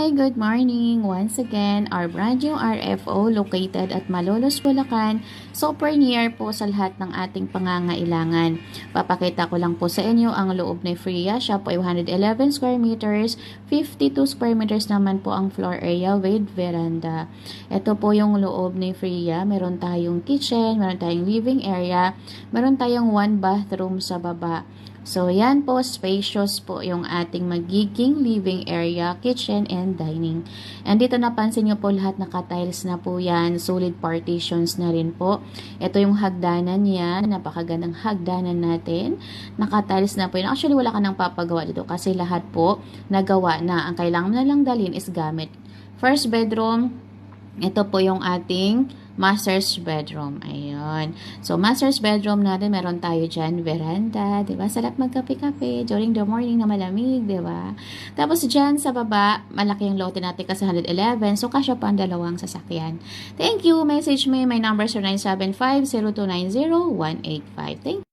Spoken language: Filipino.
Hi, good morning. Once again, our brand new RFO located at Malolos, Bulacan. Super near po sa lahat ng ating pangangailangan. Papakita ko lang po sa inyo ang loob ni Freya. Siya po ay 111 square meters, 52 square meters naman po ang floor area with veranda. Ito po yung loob ni Freya. Meron tayong kitchen, meron tayong living area, meron tayong one bathroom sa baba. So, yan po, spacious po yung ating magiging living area, kitchen, and dining. And dito napansin nyo po lahat naka-tiles na po yan, solid partitions na rin po. Ito yung hagdanan niya, napakagandang hagdanan natin. Naka-tiles na po yun. Actually, wala ka nang papagawa dito kasi lahat po nagawa na. Ang kailangan mo na lang dalhin is gamit. First bedroom, ito po yung ating master's bedroom. Ayun. So, master's bedroom natin, meron tayo dyan, veranda, diba? Sarap magkape-kape during the morning na malamig, diba? Tapos dyan sa baba, malaki yung lote natin kasi 111. So, kasya pa ang dalawang sasakyan. Thank you. Message me. My number is 0975-0290-185. Thank you.